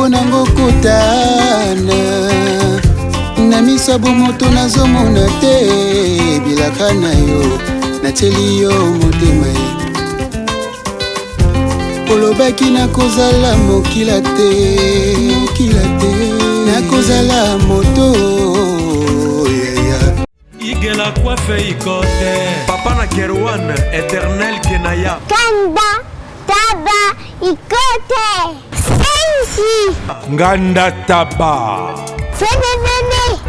nango kotana na misabu moto nazomona te bilaka na yo nateli yo motema olobaki nakozala mokila te nakozala moto igela coiffe ikote papa na Kerwan éternel kenaya Kanda taba ikote sensi nganda taba fenenene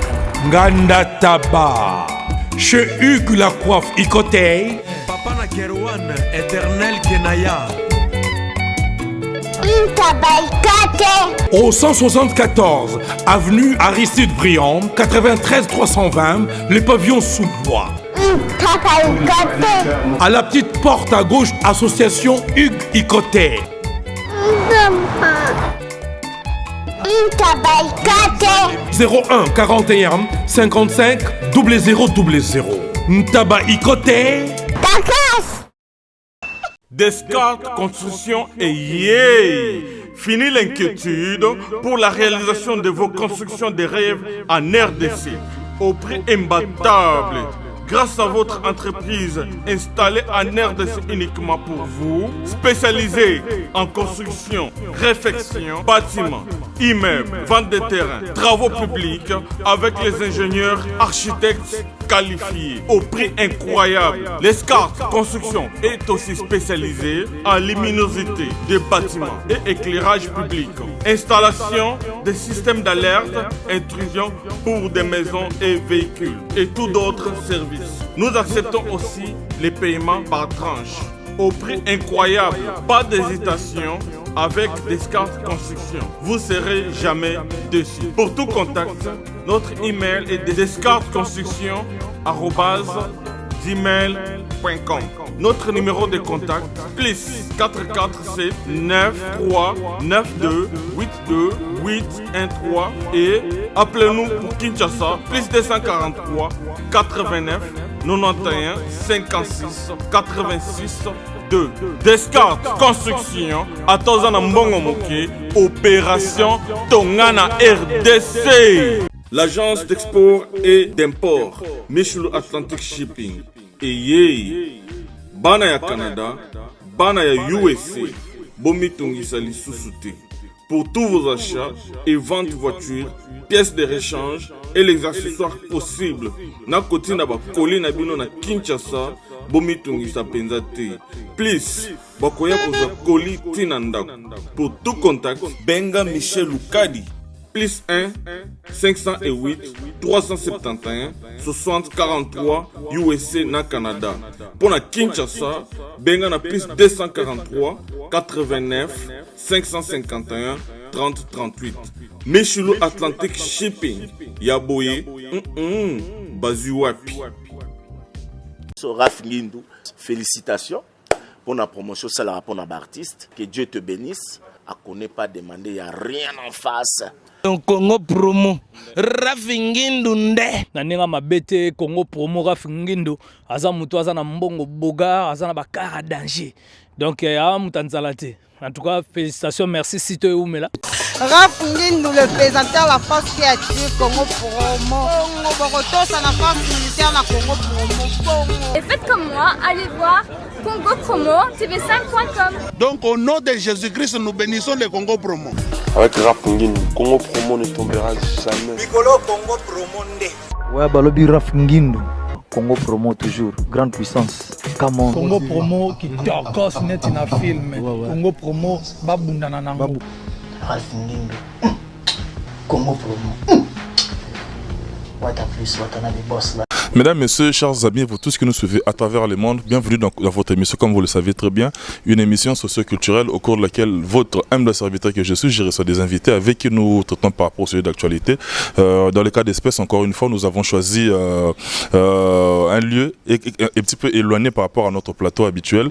nganda taba chez Hugues la coiffe ikote papa na Kerwan éternel kenaya Au 174 avenue Aristide Briand, 93 320, le pavillon sous bois. À la petite porte à gauche, association Hugues Ikoté. 01 41 55 0000. Ntaba Ikoté. Descartes Construction et yeah! Fini l'inquiétude pour la réalisation de vos constructions de rêves en RDC au prix imbattable. Grâce à votre entreprise installée en RDC uniquement pour vous, spécialisée en construction, réfection, bâtiments, immeubles, vente de terrains, travaux publics avec les ingénieurs architectes qualifiés au prix incroyable. Descartes Construction est aussi spécialisée en luminosité des bâtiments et éclairage public. Installation des systèmes d'alerte, intrusion pour des maisons et véhicules et tout d'autres services. Nous acceptons aussi les paiements par tranche au prix incroyable. Pas d'hésitation avec Descartes Construction. Vous serez jamais déçus. Pour tout contact, notre email est descartesconstruction@gmail.com. Notre numéro de contact plus 447 93 92 82 813 et appelez-nous pour Kinshasa plus 243 89 91 56 86 2. Descartes Construction à Tozana Mbongo Moké, opération Tongana RDC. L'agence d'export et d'import Michelo Atlantic Shipping et yé bana ya Canada, bana ya USA, bomi tongisa lisusu te. Pour tous vos achats et ventes de voitures, pièces de rechange et les accessoires possibles. Na koti na ba koli na bino na Kinshasa, bomi tongisa penza te. Please, bakoya koza koli tina ndako. Pour tout contact, benga Michel Lukadi. Plus 1 508 371 60 43 USA na Canada. Pour la Kinshasa, benga na plus 243 89 551 30 38. Michelo Atlantic Shipping. Yaboye, Bazuapi. Raph Ngindou, félicitations pour la promotion, c'est la rapport d'artiste. Que Dieu te bénisse. À connaît pas demander, il n'y a rien en face. Congo promo Raph Ngindou nde naninga mabete Congo promo Raph Ngindou aza mutu aza na mbongo boga aza na bakara danger donc ya mutanzala te. En tout cas félicitations, merci Sito Oumela. Raph Ngindou, le présentateur de la force créative Congo promo Borotos à la force militaire na Congo promo. Et faites comme moi, allez voir Congo promo tv5.com. Donc au nom de Jésus-Christ, nous bénissons le Congo promo. Avec Raph Ngindou, Congo promo ne tombera jamais. Nicolo Congo promo nde. Ouais, balobi Raph Ngindou, Congo promo toujours, grande puissance. Come on. Congo promo qui torcos net na film. Congo promo babunda na nango. Raph Ngindou, Congo promo. What a plus, what a boss là. Mesdames, Messieurs, chers amis, vous tous qui nous suivez à travers le monde, bienvenue dans votre émission, comme vous le savez très bien, une émission socio-culturelle au cours de laquelle votre humble serviteur que je suis, je reçois des invités avec qui nous traitons par rapport au sujet d'actualité. Dans le cas d'espèce, encore une fois, nous avons choisi un lieu un petit peu éloigné par rapport à notre plateau habituel,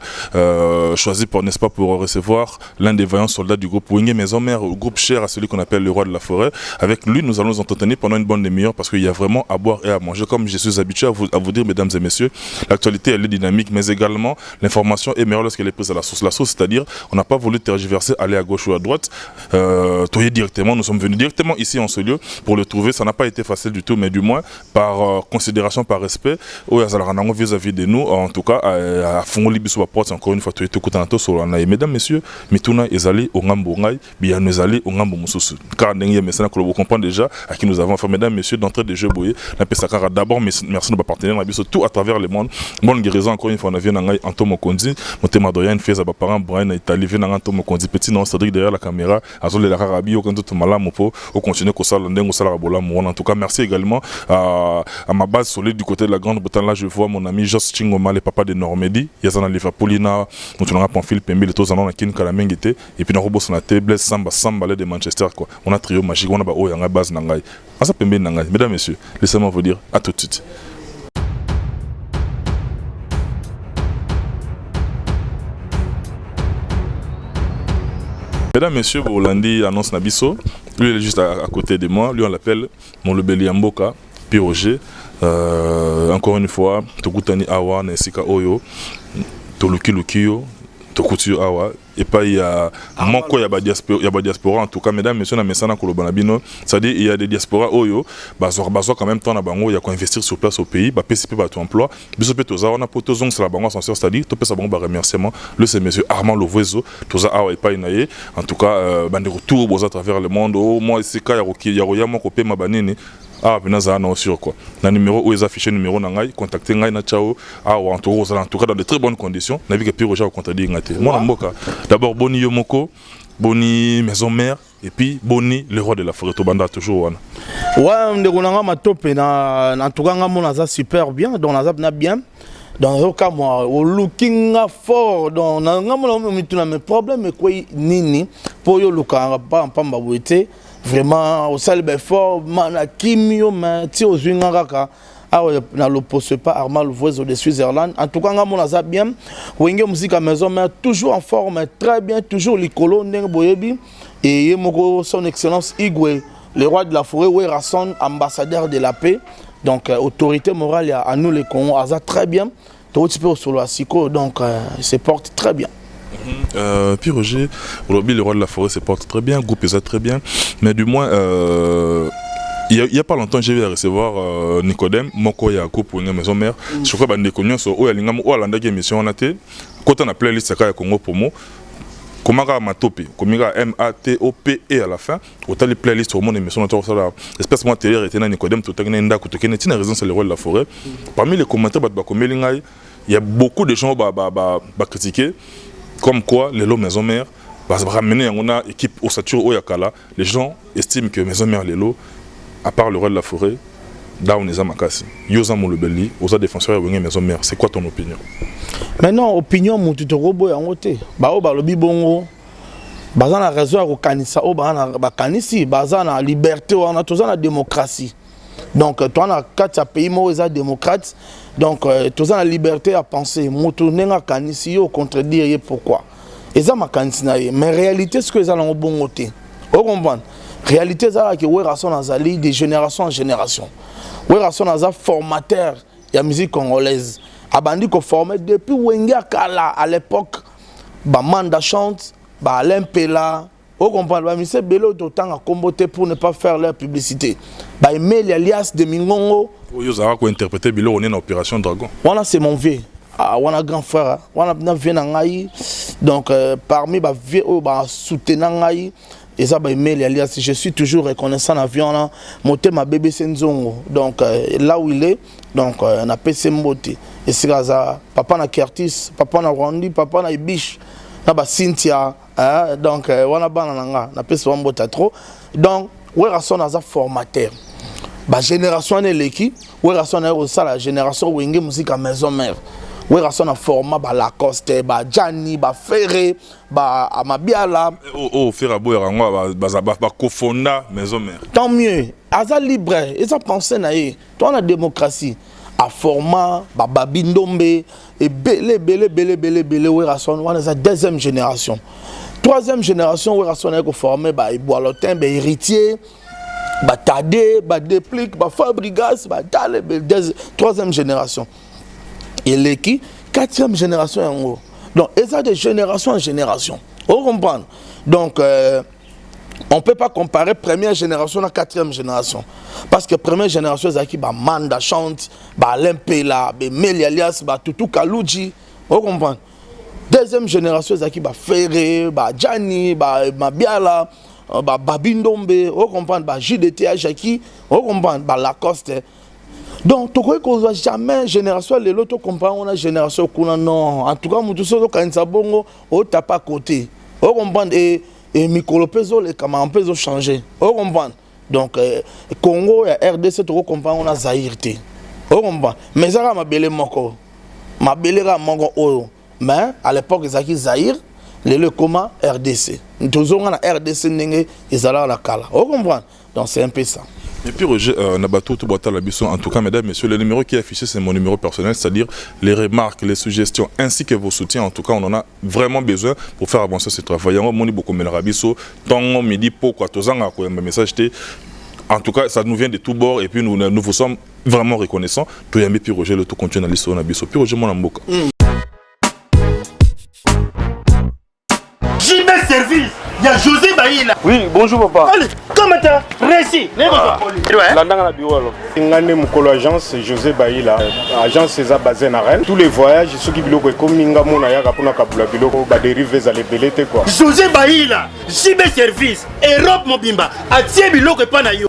choisi pour, n'est-ce pas, pour recevoir l'un des vaillants soldats du groupe Wingé Maison Mère, groupe cher à celui qu'on appelle le roi de la forêt. Avec lui, nous allons nous entretenir pendant une bonne demi-heure parce qu'il y a vraiment à boire et à manger, comme je suis habitué habitué à vous dire, mesdames et messieurs, l'actualité elle est dynamique, mais également l'information est meilleure lorsqu'elle est prise à la source. La source, c'est-à-dire, on n'a pas voulu tergiverser, aller à gauche ou à droite. Directement, nous sommes venus directement ici en ce lieu pour le trouver. Ça n'a pas été facile du tout, mais du moins, par considération, par respect, vis-à-vis de nous, en tout cas, à Fongoli Bissou porte encore une fois, mesdames, messieurs, Mituna Ezali, Ongambo Ngai, Biano Ezali, Ongambo Moussousou. Car vous comprenez déjà à qui nous avons fait, mesdames, messieurs, d'entrée de jeu Boye. D'abord, merci de nos partenaires, tout à travers le monde. Bonne guérison, encore une fois, on a vu Antomo Kondi, Motema Doyan, Feza Baparan, Brian, Italie, Antomo Kondi, petit nom, Cédric derrière la caméra, Azole la Rabi, aucun doute malade, au continuer qu'au salon, au salarabola, en tout cas, merci également à ma base solide du côté de la Grande-Bretagne. Là, je vois mon ami Jos Chingoma, le papa de Normandie, Yazana Liverpoolina, nous avons Pamphile Pembe, les tous en ont Kin Kalamengite, et puis nous avons Bossonate, Blaise Samba de Manchester, quoi. On a trio magique, on a Oyanga base Nangai. Asa Pembe Nangai, mesdames et messieurs, laissez-moi vous dire à tout de suite. Mesdames, messieurs, Bolandi annonce Nabiso. Lui, il est juste à côté de moi. Lui, on l'appelle mon Lebeli Amboka, Piroger. Encore une fois, Tokutani Awa, Nesika Oyo, Toluki Lukio, Tokutu Awa. Et pas il y a Moko, il y a diaspora. En tout cas, mesdames, messieurs, c'est-à-dire il y a des diasporas Oyo, Bazoa quand même temps il y a qu'à investir sur place au pays, PCP tout emploi. Bisopé Toza, on a pour Tozong sur la banque ascenseur, c'est-à-dire Topé Sabon remerciement, le c'est monsieur Armand Lovoiseau, Toza Awa et pas Inaye. En tout cas, des retours à travers le monde. Au moins, c'est quand il y a Roya Moko Pema Banini. Ah, bien ça non sûr quoi. Le numéro où ils affichent numéro nangai, contactez ngai na chao. Ah, en tout cas dans de très bonnes conditions. Navigue puis Roger au contacter ngate. Moi Mboka. D'abord Boni Yomoko, Boni Maison Mère et puis Boni le roi de la forêt Tobanda toujours wana. Ouais, ndeko ma topé na en tout cas ngamo ça super bien, donc na bien. Dans le cas moi, au looking fort, donc ngamo mes problèmes quoi nini pour yo luka pas en pamba boité. Vraiment au salbe fort mana kimio mais ti aux ngaka na l'oppose pas Armand Lovoiseau de Switzerland. En tout cas ngamo ça bien wenge musique à maison mais toujours en forme très bien, toujours likolo ndeng boyebi et yemoko son excellence Igwe le roi de la forêt Werrason ambassadeur de la paix, donc autorité morale à nous les Congos ça très bien tout petit peu sur le Siko, donc il se porte très bien. Puis Roger, le roi de la forêt se porte très bien, groupe ça très bien, mais du moins il n'y a pas longtemps j'ai vu recevoir Nicodème Moko Yako pour une maison mère. Je crois que des connus sur Oalingam ou Alanda qui émission on a été quand on a playlist à Congo Promo. Comment Matope, comment MATOPE à la fin, autant les playlists au monde émission on a espèce moi télé était Nicodème tout à nda tout à n'était raison c'est le roi de la forêt. Parmi les commentaires il y a beaucoup de gens critiquer. Comme quoi, les lots maison mère, ramener une équipe au Satur Oyakala, les gens estiment que maison mère les lots, à part le roi de la forêt, là on est à Makasi. Yosa Moulebeli, aux défenseurs et maison mère. C'est quoi ton opinion? Maintenant, opinion, mon tuto robot est en côté. Le bibongo, bazan la raison à Kanissa, Kanisi, bazan la liberté, on a tous la démocratie. Donc, toi, on a 4 pays, moi, ils sont démocrates. Donc, tous la liberté à penser. Moutourner à Kanisi, au contredire pourquoi. Ils ont ma Kanisi, mais en réalité, ce que ils ont bon côté. Vous comprenez? Réalité, c'est que Werrason Azali de génération en génération. Werrason Azali formateur de la musique congolaise. Abandi qu'on formait depuis Wenga Kala à l'époque. Manda chante, Alain Pela. Vous comprenez? M. Bello d'autant à comboter pour ne pas faire leur publicité. Emile alias de Mingongo. Vous avez interprété Bello, on est en opération Dragon. Voilà, c'est mon vieux. On a grand frère. On a vieux Nangaï. Donc, parmi les vieux, on a soutenu Nangaï. Et ça, alias, je suis toujours reconnaissant à l'avion. Monter ma bébé Senzongo. Donc, là où il est, donc, on a PC Mbote. Et c'est ça. Papa na Kertis, papa na Rwandi, papa na Ibish. Na Cynthia. Donc, on a banana. On a PC Mbote trop. Donc, Werrason a formateur. La génération est l'équipe. Werrason est aussi la génération où il y a musique à maison mère. Werrason a formé Lacoste, Gianni, Ferré, Amabiala. Ferrabo et Rango, Kofonda, maison mère. Tant mieux. Aza libre. Et ça pensait naïe. Toi la démocratie. A format, Babindombe et belé. Werrason, on est la deuxième génération. Troisième génération, Werrason est formé, Boalotin, héritier. Tadé, Déplique, Fabrigas, Tale, troisième génération. Et les qui? Quatrième génération en gros. Donc, et ça de génération en génération. Vous comprenez? Donc, on ne peut pas comparer première génération à quatrième génération. Parce que première génération, c'est qui Manda chante, Lempela, Meli alias, Tutu Kaluji. Vous comprenez? Deuxième génération, c'est qui Ferré, Gianni, Biala, Babindombe, vous comprenez? JDT, Jackie, vous comprenez? Lacoste. Donc, tu crois qu'on ne voit jamais génération, les autres comprennent on a génération non. En tout cas, nous tous quand ça bongo, on tape à côté. Vous comprenez? Et Mikolo Peso, les camarades ont changé. Vous comprenez? Donc, Congo et RDC, tu comprends, on a Zaïrté. Vous comprenez? Mais ça, ma belle moko. Ma belle moko oyo. Mais à l'époque, ils ont Zaïr, les comment RDC. Nous avons RDC, ils ont la Kala. Vous comprenez? Donc, c'est un peu ça. Et puis Roger, en tout cas, mesdames, messieurs, le numéro qui est affiché, c'est mon numéro personnel, c'est-à-dire les remarques, les suggestions, ainsi que vos soutiens. En tout cas, on en a vraiment besoin pour faire avancer ce travail. En tout cas, ça nous vient de tous bords et puis nous vous sommes vraiment reconnaissants. Tout y a mis puis Roger, le tout continue à l'histoire. Puis Roger, mon amour. JB Service, il y a José Baïla. Oui, bonjour papa. Allez, comment t'as réussi? Landanga bureau alors. Ngane Mukolo agence José Baïla, agence César basée à Rennes. Tous les voyages, ceux qui biloko comme ninga mona ya kapuna kabula biloko ba dériver za lebelete quoi. José Baïla, JB Service, Europe Mobimba, atie biloko pa na yo.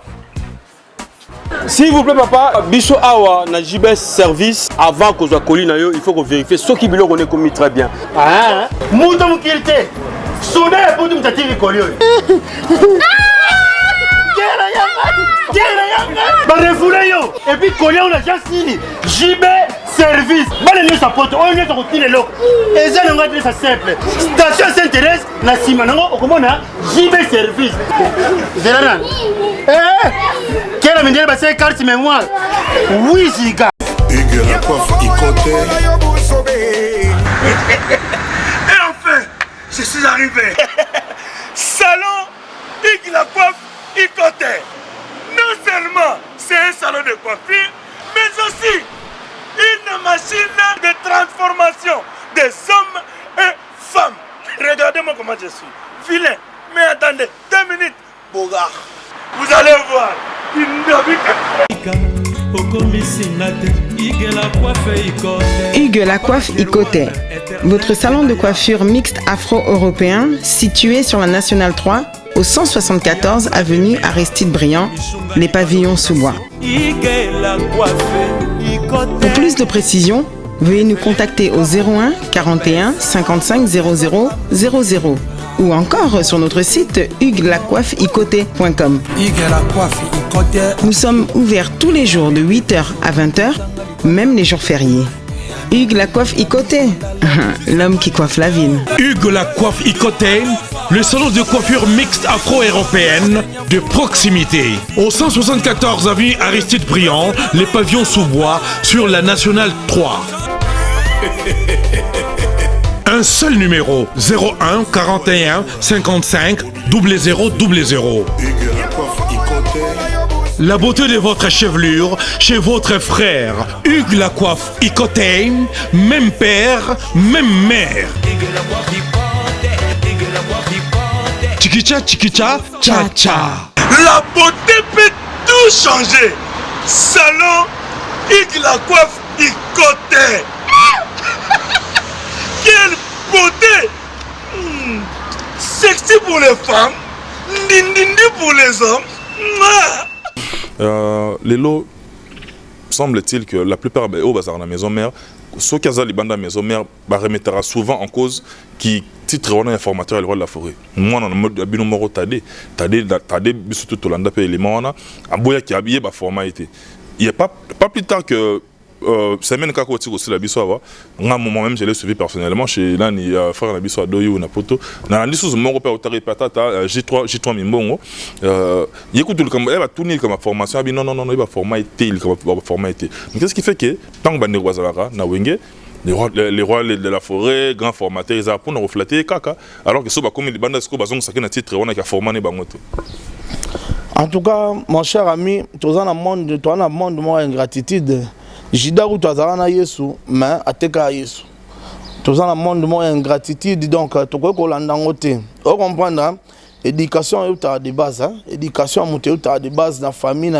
S'il vous plaît papa, biso awa na JB Service avant que soit colis na yo, il faut qu'on vérifie ceux qui biloko on est commis très bien. Ah, muto mukirite. Soda ya putu mtatiri kolio. Ba refoulé yo. Et puis kolio on a déjà signé. JB Service. Ba le sa poto, on est ko tine loko. Et ça n'onga très simple. Station Saint-Thérèse na sima nango okomona JB Service. Zerana. Quelle manière ba c'est carte mémoire. Oui, ziga. Hugues la coiffe Ikote. Je suis arrivé. Salon Hugues la coiffe Ikote. Non seulement c'est un salon de coiffure, mais aussi une machine de transformation des hommes et femmes. Regardez-moi comment je suis. Vilain. Mais attendez, 2 minutes. Bogart. Vous allez voir. Hugues la coiffe Ikote, votre salon de coiffure mixte afro-européen situé sur la Nationale 3 au 174 avenue Aristide Briand, les pavillons sous bois. Pour plus de précisions, veuillez nous contacter au 01 41 55 00 00 ou encore sur notre site huguelacoiffeikote.com. Nous sommes ouverts tous les jours de 8h à 20h, même les jours fériés. Hugues la coiffe Ikote, l'homme qui coiffe la ville. Hugues la coiffe Ikote, le salon de coiffure mixte afro-européenne de proximité. Au 174 avenue Aristide Briand, les pavillons sous bois sur la Nationale 3. Un seul numéro, 01 41 55 00 00. La beauté de votre chevelure chez votre frère. Hugues la coiffe Ikote, même père, même mère. Chikicha, chikicha, cha cha. La beauté peut tout changer. Salon Hugues la coiffe Ikote. Quelle beauté! Sexy pour les femmes, dindindi pour les hommes. Les lots, semble-t-il que la plupart des bazar dans la maison mère, ceux qui ont les bandes à la maison mère, remettra souvent en cause qui titre on informateur à le roi de la forêt. Moi dans le mode binomoro tadé surtout Tolanda pe élément on a aboya qui habillé ba formalité. Il y a pas plus tard que semaine quand on aussi la biso moi-même je l'ai suivi personnellement chez Nani frère la biso Doyo na poto na ndi sous mon repère au patata J3 Mimbongo il écoute le comme elle va tourner comme formation non il va formalité il comme formalité mais qu'est-ce qui fait que tant que bande wazalaka na wenge les rois de la forêt grand formateur ils pour nous refléter kaka alors que ça comme les bandes sco bazon ça na titre on a formé bangoto. En tout cas, mon cher ami, tu as un monde de ingratitude. Jida ou tu as un Yesu, mais ateka Yesu. Tu as un monde de ingratitude, donc tu peux collander. Vous comprenez? Éducation est de base, éducation est de base dans la famille,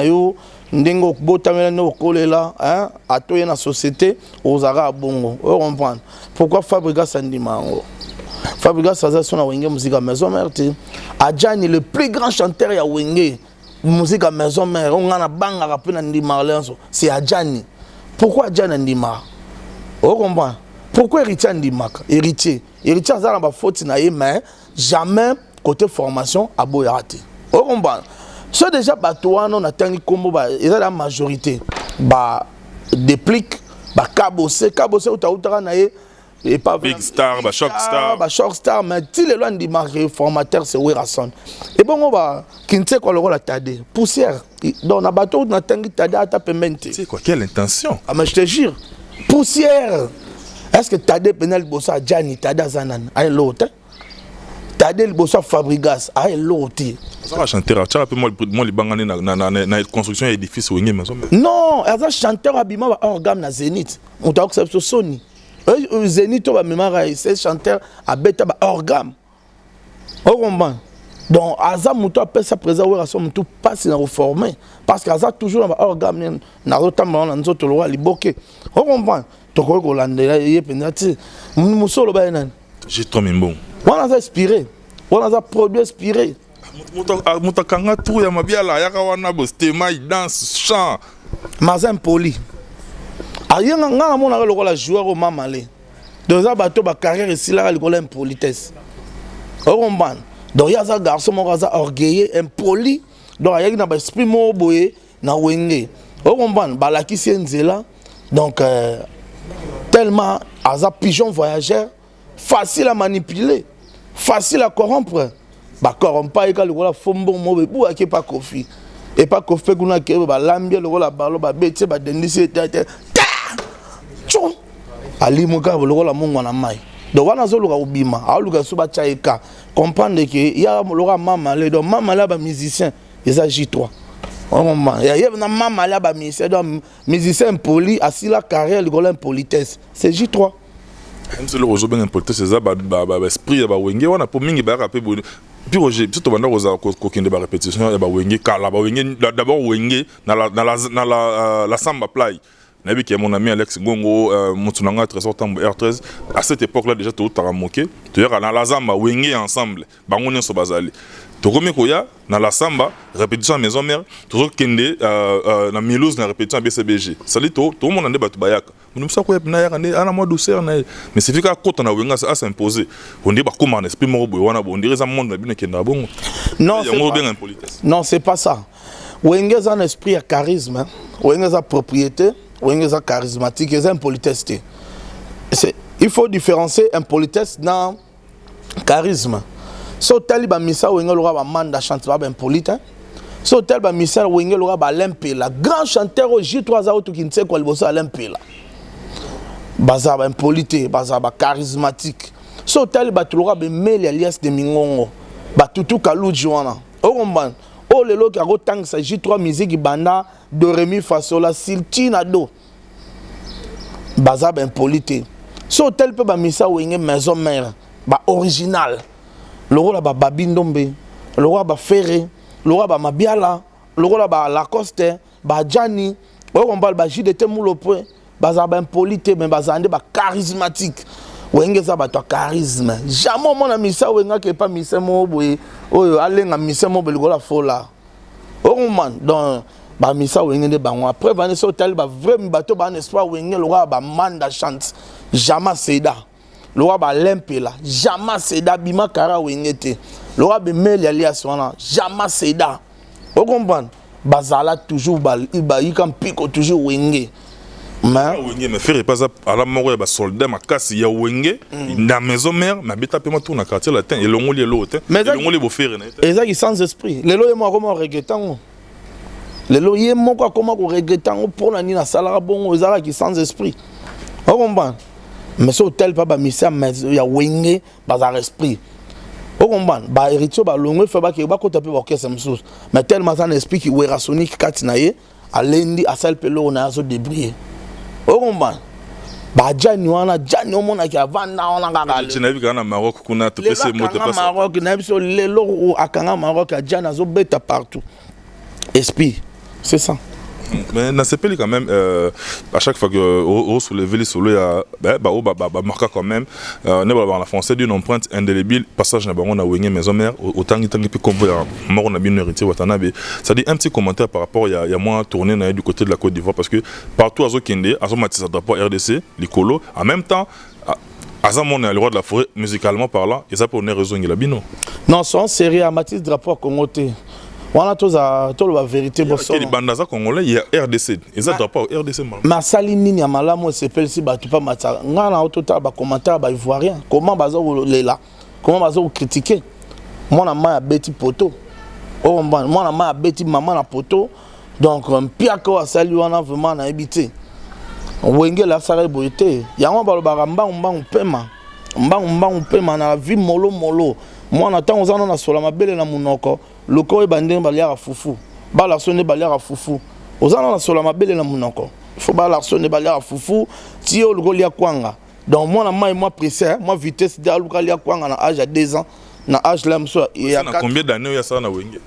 ndengo botamela no kolela hein atoye na société ozara bongo. Vous comprenez? Pourquoi Fabregas Sandimango? Fabregas Sazasona Wenge musique à maison mère. Adjani le plus grand chanteur ya Wenge musique à maison mère. On a banga rapena Ndima Lenzo. C'est Adjani. Pourquoi Adjani Ndima? Vous comprenez? Pourquoi héritier Ndima? Héritier azala ba faute na ye mais jamais côté formation à Boyarate. Vous comprenez? C'est déjà Batouano na tangi kombo ba eza la majorité ba déplique ba kabose ou tautara na ye et pas Big Star ba Shock Star mais ti le loin di marque formateur c'est Werason et bon on va kinte ko le la tade poussière donc na bateau na tangi tade ata pementi. C'est quoi quelle intention? Ah mais je te jure poussière. Est-ce que tade penel bossa Gianni tade zanan ay l'autre tade le bossa Fabregas ay l'autre. Ça va chanter, tu as moi les bangane na construction édifice Wenge maison. Non, ça chanteur abima ba organe na Zénith. On t'a accepté Sony. Zénith ba mémoire c'est chanteur abeta ba organe. Au combat. Donc aza muto appelle ça présent ouais rason muto passe na reformer parce que aza toujours ba organe na rotamba na nzoto lo liboke. Au combat. To ko landela ye penati. Musolo ba nan. J'ai trop bon. On a inspiré. On a produit inspiré. Mutakanga tout ya mabiala yaka wana bostema danse chant Mazin poli ayenga ngana mona ko la joueur au mamale deux bateau ba carrière ici là ko la impolitesse oromban donc ya za garçon mo za orgueilleux impoli donc ayeki na ba esprit mo boye na Wenge oromban ba la ki nzela donc tellement aza pigeon voyageur facile à manipuler facile à corrompre. Ba corrompa eka lokola fombo mobe bu ake pa kofi et pas kofi kuna ke ba lambia lokola balo ba beti ba dendisi tete chou ali moka lokola mungu na mai donc wana zo loka ubima a loka so ba chaika comprendre que ya loka mama le donc mama la ba musicien ils agit toi au moment ya na mama la ba musicien donc musicien poli asila carrière lokola impolitesse c'est J3. Même si le rojo ben impolitesse c'est ça ba esprit ba Wenge wana po mingi ba rapper puis Roger surtout banda roza kokende ba répétition ya ba Wenge kala ba Wenge d'abord Wenge na la samba play na bi qui mon ami Alex Gongo mutunanga trésor tambo R13 à cette époque là déjà tout tara moqué tu vois na la samba Wenge ensemble bango nso bazali to komi koya na la samba répétition à maison mère toujours kende na Milouz na répétition à BCBG sali to monde ande batu bayaka nous ça quoi na yaka ana moi douceur na mais c'est fika kota na Wenga ça s'imposer on dit ba comment esprit mo boy wana bon dirait ça monde na bino kenda bongo non non c'est pas ça Wenga a un esprit à charisme Wenga a propriété Wenga a charismatique et impolitesse il faut différencier impolitesse dans charisme. So tel ba misa Wenga lora ba manda chante ba impolite. So tel ba misa Wenga lora ba lempela grand chanteur au J3 auto qui ne sait quoi le bossa lempela. Baza ba impolite, baza ba charismatique. So tel ba lora ba meli alias de mingongo. Ba tutu kaluji wana. O komban. O lelo ki ago tang sa J3 musique banda do remi fasola siltina do. Baza ba impolite. So tel pe ba misa Wenga maison mère ba original. Le roi ba Babindombe, le roi ba Ferré, le roi ba Mabiala, le roi ba Lacoste, ba Gianni, on parle ba JDT Moulope, ba zaba impolite mais ba zande ba charismatique. Wenge za ba to charisme. Jamais mon ami ça wenga ke pas mise mo boy. Oyo alenga mise mo belola fola. Oh man donc ba misa wenge de bango après va ne sotel ba vrai bateau ba espoir wenge le roi ba manda chante. Jamais seda. Le roi ba lempela jamais seda bima kara wengete le roi be meli alias wana jamais seda vous comprenez bazala toujours ba yikam piko toujours wenge mais wenge me faire pas à la mort ba soldat makasi ya wenge na maison mère na beta pe tourna quartier latin et longoli l'autre et longoli bo faire et ça qui sans esprit lelo yemo comment regrettant lelo yemo comment ko regrettant pour na ni na salara bon ezala qui sans esprit vous comprenez mais ce hôtel pas ba misa mais il y a Wenge bazar esprit. Oh okomban ba héritier ba longwe fa ba ke ba ko taper orchestre msous mais tellement ça n'explique que Wera Sonic katinaye alendi asal pelo na zo débrouiller okomban ba jani wana jani omona ki avanda ona kaka tu n'as vu kana Maroc kuna to pese moto passe Maroc na biso lelo akanga Maroc a jana zo beta partout esprit c'est ça. Mais dans ces pays quand même, à chaque fois que on soulève les solos, il y a marqué quand même. La français d'une empreinte indélébile. Passage on a oué maison mère autant que puis comme on a bien hérité Watanabe. Ça dit un petit commentaire par rapport il y a moins tourné du côté de la Côte d'Ivoire parce que partout à Zokende, à Zomatisa drapeau RDC, les colos, en même temps. Azamon est le roi de la forêt musicalement parlant, et ça pour une raison il a bino. Non, c'est série à Mathis drapeau à Congoté. On a tout la vérité. Il y a des congolais, il y a RDC. Ils n'ont pas RDC. Ma saline ni amala moi c'est pel si ba tu pas mata. Ngana au total ba commentaire ba ivoirien. Comment bazo là? Comment bazo critiquer? Moi na ma beti poto. Oh moi na ma beti maman na poto. Donc pire que sali wana vraiment na habité. Wenge la sare boité. Ya moi ba baramba mbangu pema. Mbangu pema na vie molo molo. Moi na temps on a sola mabele na munoko. Loko e bandeng baliara fufu ba la sonne baliara fufu ozana na sola mabele na munoko faut ba la sonne baliara fufu ti o loko lia kwanga donc moi na moi pressé moi vitesse de loko lia kwanga na âge à 2 ans na âge là mso il y a combien d'années ya ça na wenge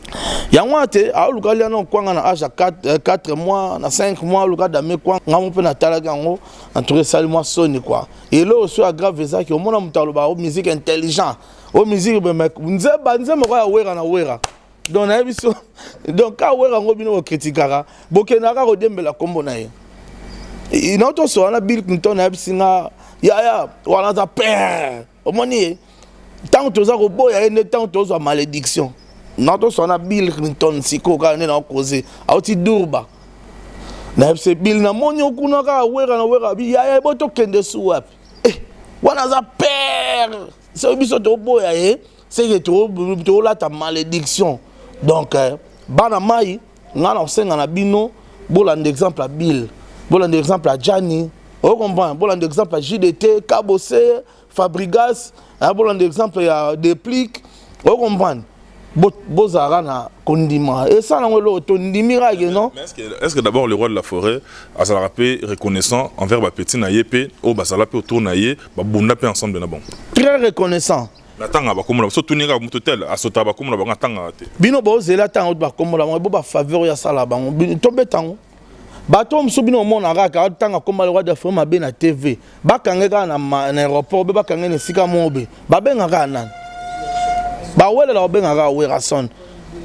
ya ngwate a loko lia na kwanga na âge à 4 mois na 5 mois loko da me kwanga ngamo pe na talaga ngo entre sali moi sonne quoi et là aussi aggrave ça que au mona mutalo ba musique intelligent o musique be nze mo ya wera na wera. Donc quand on a un critiquera, bokenaka kodembela kombo na ye. Inoto so na Bill Clinton na bisinga ya wana za père. Omoni tant toza ko boya ene tant toza malédiction. Noto so na Bill Clinton siko ka ne na causer. Auti durba. Na se Bill na monyo kuna ka wera na wera bi ya boto kende su wapi. Wana za père. So biso to boya c'est que to la ta malédiction. Donc, bana mai, ngana osenga na bino, bolan d'exemple à Bill, bolan d'exemple à Gianni, on comprend, bolan d'exemple à JDT, Kabose, Fabrigas, bolan d'exemple à Deplique, on comprend. Bozara na kondima. Et ça, on a tondimira, non? Est-ce que d'abord le roi de la forêt a sa rapé reconnaissant envers ma petite naïe, au basalape autour naïe, babunda pe ensemble de nabon? Très reconnaissant. Natanga bakomola so tuninga mutotel asota bakomola banga tanga te bino bozela tanga bakomola bo ba faveur ya sala bango tombe tango bato mso bino mona raka tanga komala roi de forêt mabe na TV bakangeka na aéroport be bakangena sika mobe babenga kana ba wele la benga ga Wera Son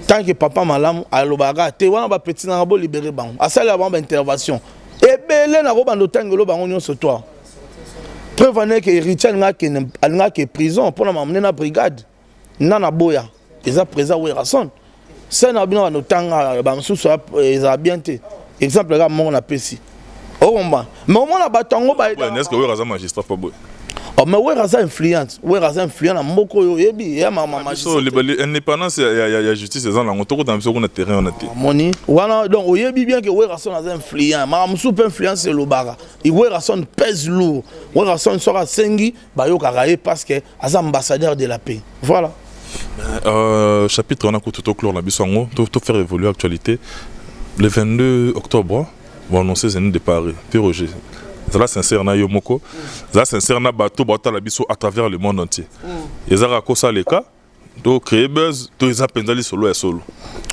tant que papa malamu alobaka te wana ba petit na bo libérer bango asala ba intervention ebele na ko bando tangelo bango nyonso toi. Preuve que héritier n'a que prison pour m'amener na brigade nana boya ils a présent Wera Son c'est na bino no tanga ba msusu ils bien té exemple là mon na pesi o bomba mais au moins la batango ba est-ce que Wera Son magistrat pas boy oh mais Wera Son influence na mboko yo yebi ya mama magistrat indépendance ya justice ezana ngotoko dans biso na terrain on a té moni wana donc o yebi bien que Wera Son a influence mama msusu peut influencer le baga et Wera Son pèse lourd Wera Son sera sengi ba yo karaye parce que as ambassadeur de la paix voilà. Chapitre on a tout clore la bisongo tout faire évoluer l'actualité le 22 octobre vont annoncer les années de Paris puis Roger Zala sincère na yomoko, zala sincère na bateau bata la biso à travers le monde entier. Et zara kosa le cas, do créer buzz, do ils appellent solo et solo.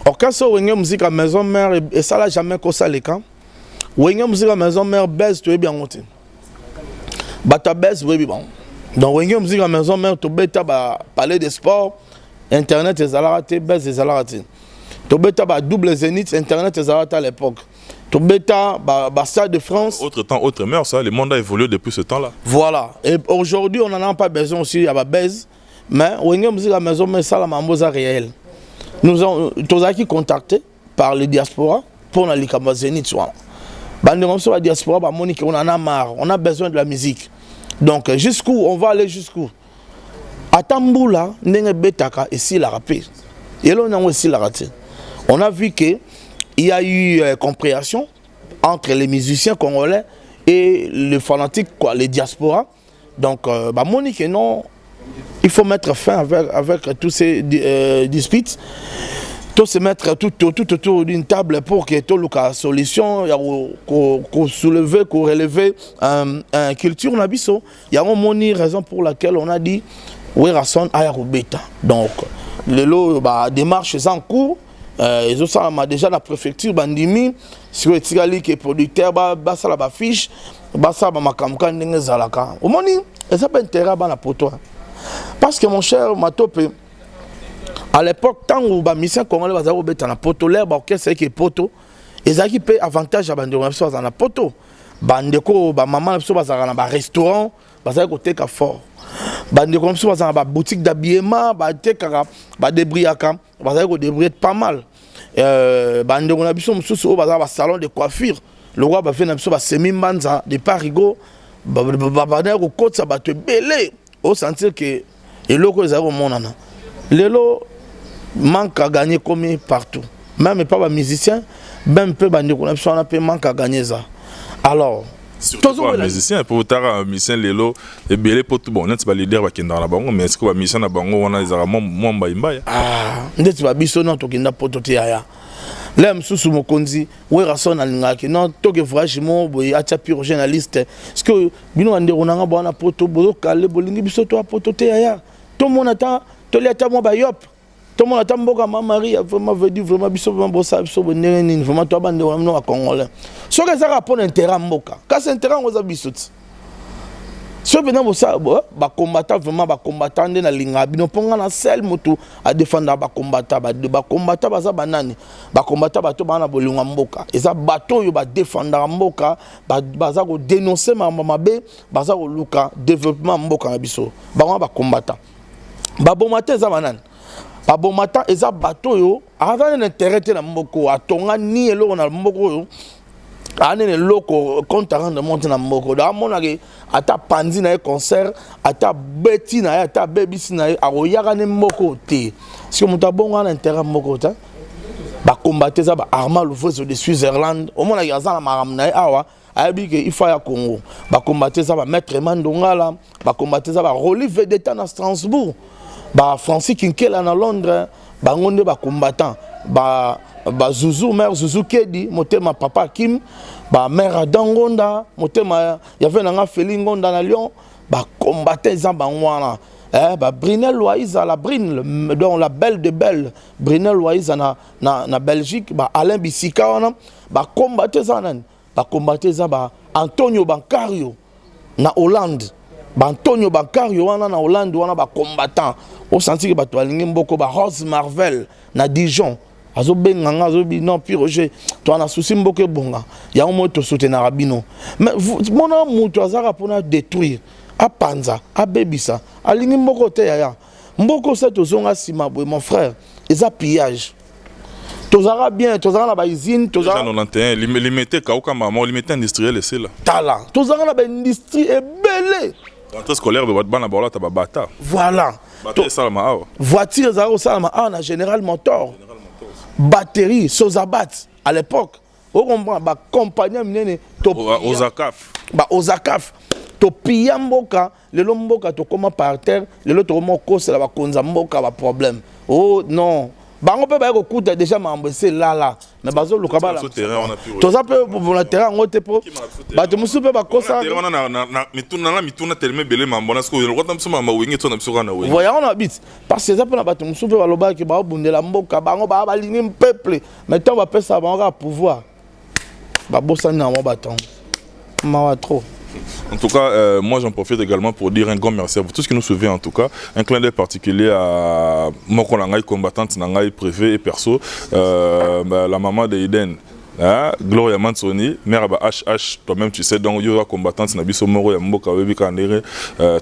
Orchestre wenge musique à maison mère et ça l'a jamais kosa le cas. Wenge musique à maison mère buzz tu es bien monté. Bata buzz oui bon. Donc wenge musique à maison mère to beta ba parler de sport, internet et zala raté buzz et zala raté. To beta ba double zénith internet et zala raté à l'époque. Tobeta, Stade de France. Autre temps, autre mœurs, ça, le monde a évolué depuis ce temps-là. Voilà. Et aujourd'hui, on n'en a pas besoin aussi, il y a la baise. Mais, on a la maison, mais ça, la mamosa réelle. Nous avons tous contacté par les diaspora pour la Likambazénit. La diaspora, on en a marre, on a besoin de la musique. Donc, jusqu'où? On va aller jusqu'où? À Tamboula, Nenge Betaka, ici, la rapé. Et là, on a aussi la raté. On a vu que il y a eu compréhension entre les musiciens congolais et les fanatiques, quoi, les diasporas. Donc, Monique, non, il faut mettre fin avec tous ces disputes. Tout se mettre tout autour d'une table pour que tout le solution, qu'on soulever, qu'on relever une culture nabiso. Il y a une raison pour laquelle on a dit oui rason ayarobeta. Donc les démarches en cours. Ils ont déjà la préfecture bandimi sur les tigali qui est producteur basa la fiche basa ba makamka ndenge zalaka. Au moni, ça pas intérêt ba na poto. Parce que mon cher Matope, à l'époque, tant où les missions congolais ont été en poto, l'air c'est que poto, ils ont eu avantage à Bandeko en poto. Bandeko, maman, ils ont un restaurant, ils ont été fort. Bandeko, ils ont une boutique d'habillement, des briaca, ils ont débrouillé pas mal. Bandeko, ils ont un salon de coiffure. Le roi a fait un semi-manza de Parigo, Bandeko, côte, ça va te belé. Au sentir que les locaux ils ont mon nana. Les lots manquent à gagner comme partout. Même pas les musiciens, même peu de manque à gagner ça. Alors, surtout les musiciens, pour un musicien les lots et belé pour tout bon. N'est-ce pas leader qui est dans la banque, mais est-ce que les musiciens dans la banque on a des armes moins baïmbaï? Ah, n'est-ce pas bisonant qui n'a pas tout ya. L'aime sous mon conzi, oui rason alingaki non to que voyage mo boy acha pire journaliste parce que bino ande onanga bana poto bozo kale bolingi biso to poto te ya to monata to leta mo ba yop to monata mboka ma Marie vraiment veut dire vraiment biso vraiment bossa biso bonene vraiment to bande no a congolais so que ça rapporte intérêt mboka quand c'est intérêt on za biso so bena bossa ba combattant vraiment ba combattant na linga bino ponga na sel moto a défendre ba combattant baza banani ba combattant bato bana bolinga mboka eza bato yo ba défendre mboka baza ko dénoncer mabe baza ko luka développement mboka na biso ba combattant ba bomata eza banani ba bomata eza bato yo azana intérêt na mboko atonga ni elo na mboko yo ane loko compte rendre monte na mboko da mona ke ata panzi na concert ata beti na ata bebisi na aroyaka ne mboko te si on ta bonga na intérêt mboko ta ba combattre ça ba arma le voice de Switzerland au mona ke azana maram na awa ayabi ke ifa ya Congo ba combattre ça ba maître Mandongala ba combattre ça ba Olivier d'État na Strasbourg ba Francis Kinkela na Londres ba ngonde ba combattant ba Zouzou, mère Zouzou Kedi, motema papa Kim, ba mère Dangonda, motema y avait un Felingonda na Lyon, ba combattait zamba wana. Ba Brinel Loïza la Brine, dont la belle de belle, Brinel Loïza na Belgique, ba Alain Bissika wana, ba combattait zanan, ba combattait zamba Antonio Bancario na Hollande. Ba Antonio Bancario wana na Hollande wana ba combattant. Au senti que ba toalingi mboko ba Rose Marvel na Dijon. Azo benganga azo bi non puis Roger toi na souci mboke bonga ya un moto soutenir rabino mais mon amour tu azara pour détruire a panza a bebisa a lingi mboko te ya mboko ça to zonga sima boy mon frère ils a pillage tozara bien tozara na ba usine tozara 91 limité kauka maman limité industriel et c'est là tala tozara na ba industrie et belé rentrée scolaire be bana bola ta bata voilà voiture zaro salama a General Motors batterie Sozabat à l'époque on comprend ba compagnie minene to Ozakaf ba Ozakaf to pilla mboka le mboka to comment par terre le lot to mo kosa ba konza mboka ba problème oh non bango pe ba ko kuta déjà m'embosser là mais bazo luka ba la to ça peut pour le terrain on te po ba to musu pe ba kosa na mituna tellement belé mambona sko le rota msuma ma wingi to na msuka na wingi voyons on habite parce que ça peut na ba to musu pe ba loba ki ba bundela mboka bango ba lingi peuple maintenant ba pesa ba on pouvoir ba bossa na mo baton ma trop. En tout cas, moi j'en profite également pour dire un grand merci à vous tous qui nous suivez en tout cas. Un clin d'œil particulier à Moko Langai, combattante Nangai privé et perso, la maman de Eden. Gloria Mansoni, mère à HH, toi-même tu sais, donc yo combattante Nabiso Moro Yamboka Webi Kandere,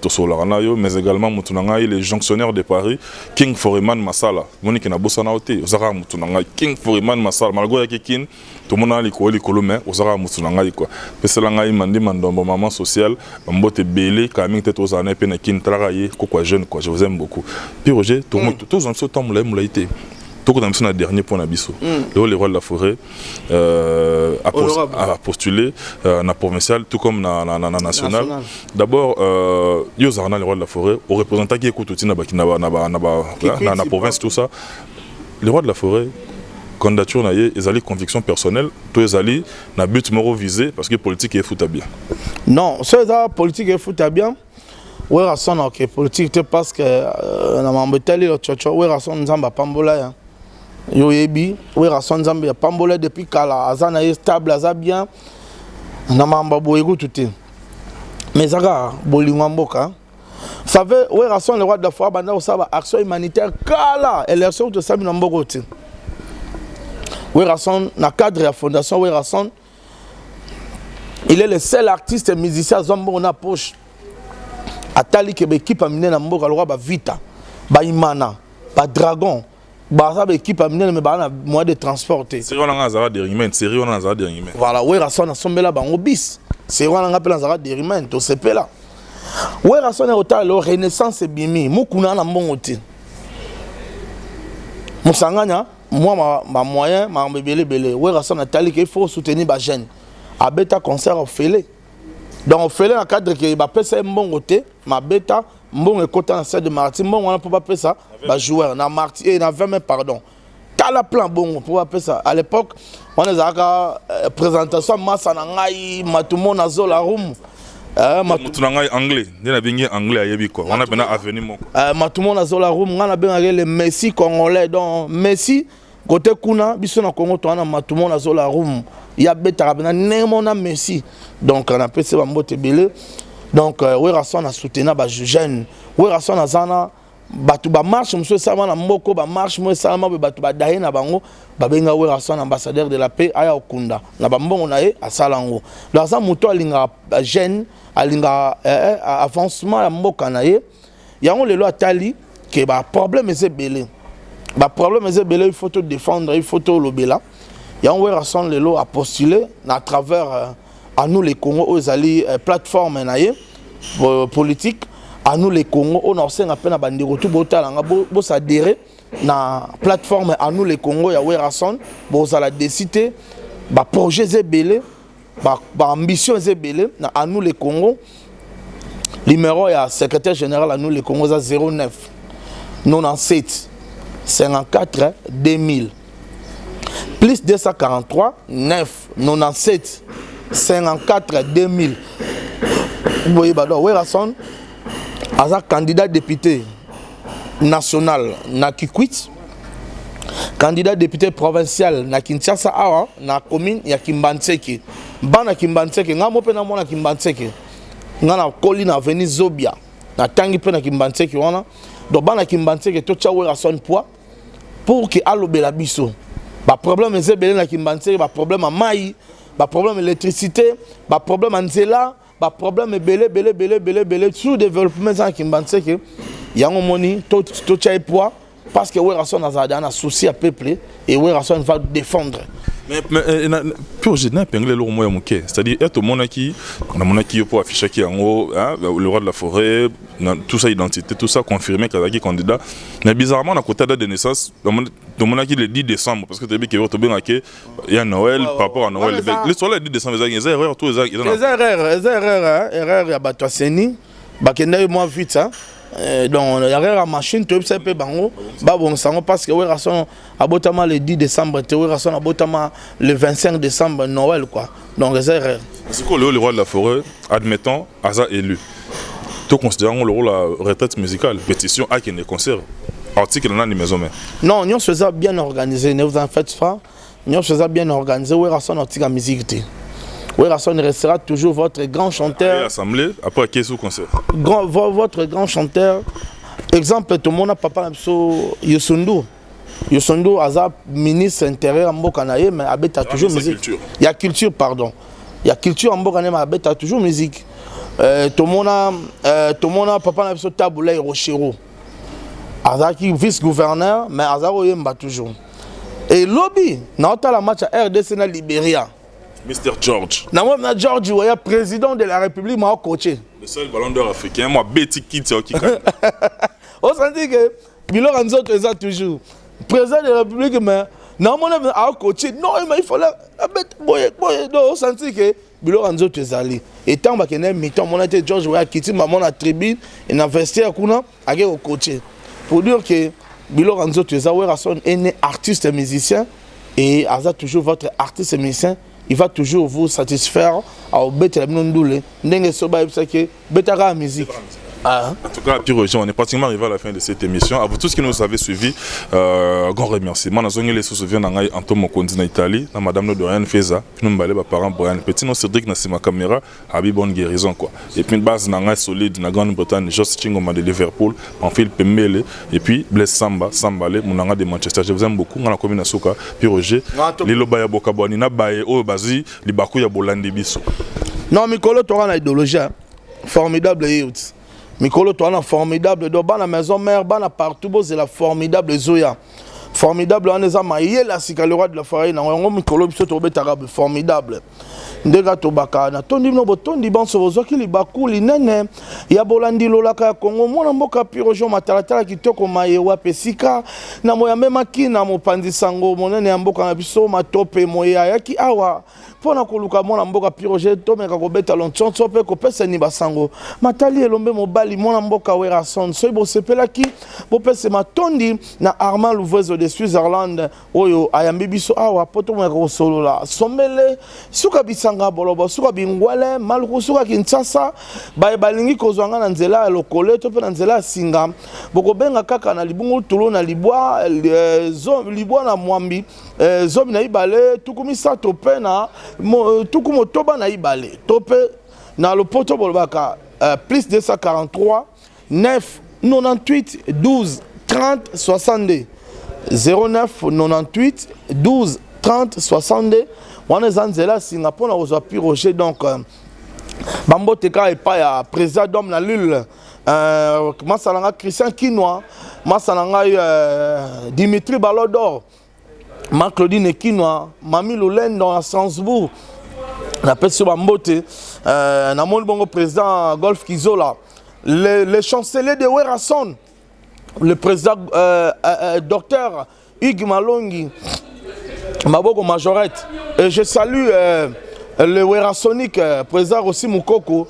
Tosolaranayo, mais également Moutunangai, les jonctionnaires de Paris, King Foreman Masala, Monique Nabosana Ote, Ozara Moutunangai, King Foreman Masala, Malgo Yakikin, tout le monde a les colomins, Ozara Moutunangai quoi. Pesselangai Mandi Mandombo, maman sociale, Mbote Belé, Kaming Tetos Anne, Penekin, travailler, quoi jeune quoi, je vous aime beaucoup. Puis Roger, tous en ce temps, moulaïté. Tout comme un dernier point d'abisso. Le roi de la forêt a postulé na provincial, tout comme na national. D'abord, Yozarna, le roi de la forêt, au représentant qui écoute aussi na province, tout ça. Le roi de la forêt, candidature na ye, ils allaient conviction personnelle, tous ils allaient na but moro visé parce que politique est fouta bien. Non, c'est ça politique est fouta bien. Ouais, rason ok politique parce que na mambetali le chocho, ouais rason nzamba pambola ya. Yo yebi, ouais rason nzamba ya pambola depuis kala azana est stable aza bien. Na mamba boyego tout. Mais zaka bolinga mboka. Vous savez, ouais rason le roi de la forêt banda osaba action humanitaire kala élection de sabi na mboko ti. Werason, dans le cadre de la fondation Werason, il est le seul artiste et musicien qui a une poche. Atali qui est l'équipe à mener dans le roi Vita, Imana, Dragon, l'équipe à mener dans le moyen de transporter. C'est vrai, on a des rimens, c'est vrai, on a des rimens. Voilà, Werason a sommé là, au bis. C'est vrai, on a des rimens, tout ce là. Werason est au temps de Renaissance et Bimi, Moukuna na Mongote. Moussanganya. Moi, ma moyen, ma belé. Ouais, raison Nathalie qu'il faut soutenir les jeunes. À bêta concert au félé. Donc au félé dans le cadre que bah pèse un bon côté, ma bêta bon côté dans celle de Martin, bon on peut pas faire ça, bah joueur na Martin et na 20 pardon. T'as la plan bon pour pas faire ça. À l'époque, on les a présentation massa na ngai matumo na zola room. Matumo anglais, il a bien anglais à Yebiko. On a bien avenir mon. Matumo na zola room, on a bien le Messi congolais donc Messi côté kuna biso na Congo to na matumo na zola room. Il y a beta na nemona Messi. Donc on a passé bambote belé. Donc we rason na soutenir ba jeune. We rason na zana batu ba marche monsieur sama na mboko ba marche moi sama batu ba daye na bango ba benga we rason ambassadeur de la paix aya okunda na ba mbongo na ye asalango. Donc ça muto alinga jeune alinga avancement ya mboka na ye. Yango lelo atali que ba problème est belé. Ba problème est belé, il faut te défendre, il faut te lobela. Yango we rason lelo a postulé à travers à nous les Congo aux alliés plateforme naie politique à nous les Congo on a aussi un appel à bandiro tout botalanga bo s'adhérer na plateforme à nous les Congo ya Werason bo ça la décider ba projet zebelé ba ambition zebelé na à nous les Congo numéro ya secrétaire général à nous les Congo za 09 97 54 2000 plus 243 9 97 54 2000. Vous voyez, Werason a candidat député national na Kikwit, candidat député provincial na Kinshasa awa na commune ya Kimbanseke. Bana Kimbanseke, nga mo pe na mona Kimbanseke. Nga na koli na avenue Zobia. Na tangi pe na Kimbanseke wana. Donc bana Kimbanseke to cha Werason pour que alobela biso. Ba problème ezebele na Kimbanseke, ba problème a mai. Ba problème d'électricité, ba problème anzela, ba problème belé sous développement ça qui m'pense que yango moni to chai poids parce que Werason a un souci à peuple et Werason va défendre. Mais pour je n'ai pas le moyen moqué, c'est-à-dire être monaki, on a monaki pour afficher qui en haut, le roi de la forêt, tout ça identité, tout ça confirmé qu'il candidat. Mais bizarrement à côté de la naissance, le monaki le 10 décembre parce que tu as vu qu'il y a Noël par rapport à Noël. L'histoire le 10 décembre, il y a des erreurs, tout les erreurs, il y a Batoiseni, bakenda moi vite ça. Donc il y a la machine tout ça peut bango ba bon sango parce que Werason abotama le 10 décembre Werason abotama le 25 décembre Noël quoi. Donc les erreurs. C'est quoi le roi de la forêt admettons Aza élu. Tout considérant le rôle la retraite musicale pétition à qui ne concert article dans les maisons mais. Non, nous faisons bien organisé, ne vous en faites pas. Nous faisons bien organisé Werason article musique. Werason restera toujours votre grand chanteur. Assemblée, après qui est sous concert? Votre grand chanteur. Exemple, tout le monde a papa Yosundu. Yosundu, Azap, ministre intérieur en Bokanaye, mais Abeta toujours musique. Il y a culture, pardon. Il y a culture en Bokanaye, mais Abeta toujours musique. Tout le monde a papa Taboulay Rochero. Azaki vice-gouverneur, mais Azaro Yemba toujours. Et lobby, dans la match à RDC na Libéria. Mr. George. Na George, ouais, président de la République, m'a coaché. Le seul ballon d'or africain, moi, Betty Kitty, qui on s'en dit que Bilo Ranzo, tu es toujours. président de la République, mais non, à coacher. Non, il fallait sentir que Bilo Ranzo Tezali. Et tant que mi-temps, mon été George Weah Kitty, maman à tribune, et dans vestiaire Kuna, à au coacher. Pour dire que Bilo Ranzo Tezali est né artiste et musicien, et Aza toujours votre artiste et musicien, il va toujours vous satisfaire à obéir à l'Abnondoule. N'est-ce pas que Betara musique. En tout cas, Pierre Roger, on est pratiquement arrivé à la fin de cette émission. À vous tous qui nous avez suivis, grand remerciement. Nous avons se souvient d'Angaï Antoine Mokondi en Italie, dans Madame Nodorian Feza, puis nous avons parents Brian Petit, nous Cédric Nassima Caméra, Abi bonne guérison quoi. Et puis une base Nangaï solide, na Grande-Bretagne, Joss Chingoma de Liverpool, en Philippe Pemele, et puis Blaise Samba, Sambale, Mounanga de Manchester. Je vous aime beaucoup. On a commis Nasuka, Pierre Roger, Lilo Baya Bokabouani, na Baye, Obazi, Libakou Yabolandi Bisso. Non, Mikolo, tu as une idéologie formidable youth. Mikolo, tu as un formidable dans la maison mère, partout, c'est la formidable Zoya. Formidable, on est à mailler la cicalera de la forêt, on Mikolo, formidable. Ndega tobaka na tondi no botondi banso bozoki libaku linene ya bolandi lolaka Kongo mona mboka pirojo matalatala kitoko mayewa pesika na moya memaki na mopandi sango monene ya mboka na biso matope moya yaki awa pona koluka mona mboka piroje tomeka kobeta lontsonso pe kopesa ni basango matali elombe mobali mona mboka wera son so bo sepelaki bo pese matondi na Armand Louvezo de Switzerland oyo ayambi biso awa poto mona ko solola sombele suka bisanga bolobo suka bingwele maluku suka Kinshasa balingi kozwanga na nzela ya lokole to pe na nzela ya singa boko benga kaka na libungu tulo na libwa libwa na mwambi zomi na ibale tukumi sato pe na tukumo toba na ibale tope na lopoto bolobaka plus 243 9 98 12 30 62 09 98 12 30 62 wana zanzela Singapour na ozwa pi Roger donc bambo teka epa ya président d'homme na Lille masalanga Christian Kinois masalanga Dimitri Balodor Marc-Claudine Kinois Mami Lolendo à Strasbourg na pesi bambote na mon bongo président Golf Kizola le chancelier de Werason le président docteur Hugues Malongi Maboko Majorette. Et je salue le Werasonic, président aussi Moukoko,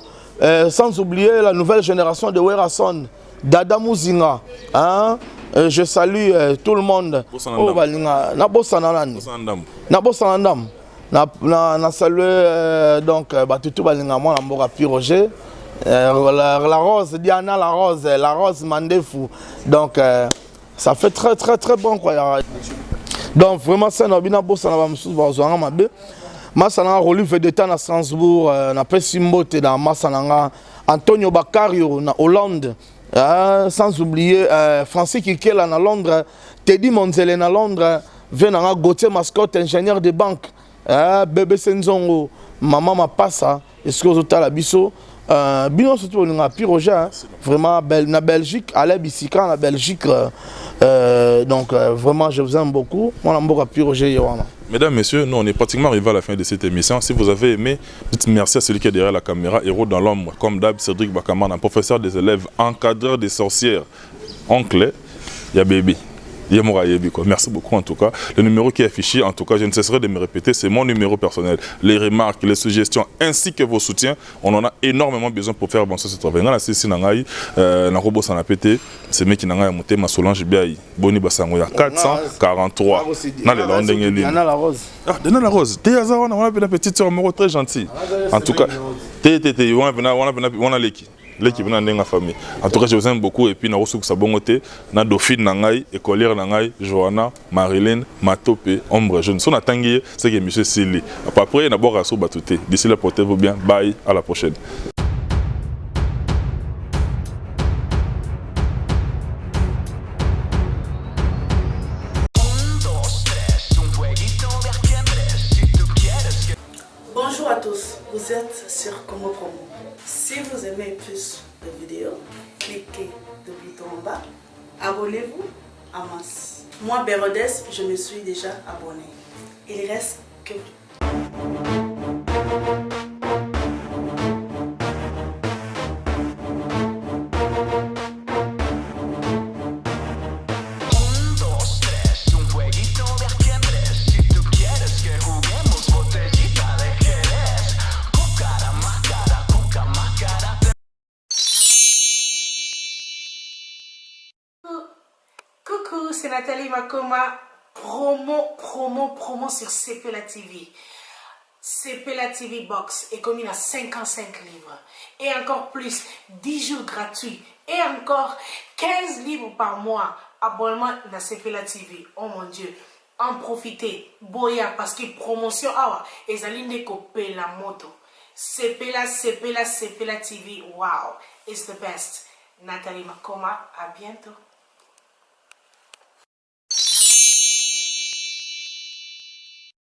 sans oublier la nouvelle génération de Werason, Dada Mouzinga. Hein? Je salue tout le monde. Na Bossanandam. Na Bossanandam. Na salué donc Batutu Balinga moi na Mboka Pi Roger. La rose Diana la rose Mandefou. Donc ça fait très bon quoi. Donc vraiment c'est un bien beau ça va me souvenir mabe masana Olive d'État na Strasbourg na Pessimbote na masana Antonio Baccario na Hollande sans oublier Francis Kikela na Londres Teddy Monzele na Londres venanga Gauthier Mascotte ingénieur de banque bébé Senzongo maman Mapassa est-ce que vous êtes la biso Bino surtout on a Pi Roger vraiment na Belgique à la Bissika na Belgique donc vraiment je vous aime beaucoup mon amour à Pi Roger Yohana. Mesdames, messieurs, nous on est pratiquement arrivé à la fin de cette émission. Si vous avez aimé, dites merci à celui qui est derrière la caméra, héros dans l'ombre, comme d'hab, Cédric Bakamana, professeur des élèves, encadreur des sorcières, oncle, ya baby. Merci beaucoup en tout cas. Le numéro qui est affiché, en tout cas, je ne cesserai de me répéter, c'est mon numéro personnel. Les remarques, les suggestions ainsi que vos soutiens, on en a énormément besoin pour faire avancer ce travail. Dans la CC Nangaï, na robot s'en a pété, c'est mec qui n'a pas monté ma Solange Biaï, Boni Bassango, il y a 443. Dans les Landengeli. Diana la Rose. Ah, Diana la Rose. Théaza, on a une petite soeur très gentille. En tout cas, on a l'équipe. L'équipe n'a pas famille. En tout cas, je vous aime beaucoup. Et puis, nous avons sa bonne côté. Nous avons Dauphine Nangaï, écolière Nangaï, Johanna, Marilyn, Matope, Ombre Jeune. Si on a tangué, c'est que M. Sili. Après, nous avons Rassou Batouté. D'ici là, portez-vous bien. Bye, à la prochaine. Bonjour à tous, vous êtes sur Congo Promo. Si vous aimez plus de vidéos, cliquez le bouton en bas, abonnez-vous à masse. Moi, Bérodès, je me suis déjà abonné. Il reste que Nathalie Makoma. Promo sur Cepela TV. Cepela TV Box est commis à 55 livres. Et encore plus, 10 jours gratuits. Et encore 15 livres par mois. Abonnement dans Cepela TV. Oh mon Dieu. En profiter. Boya parce que promotion awa. Et zaline kopé la moto. Cepela TV. Wow. It's the best. Nathalie Makoma. À bientôt.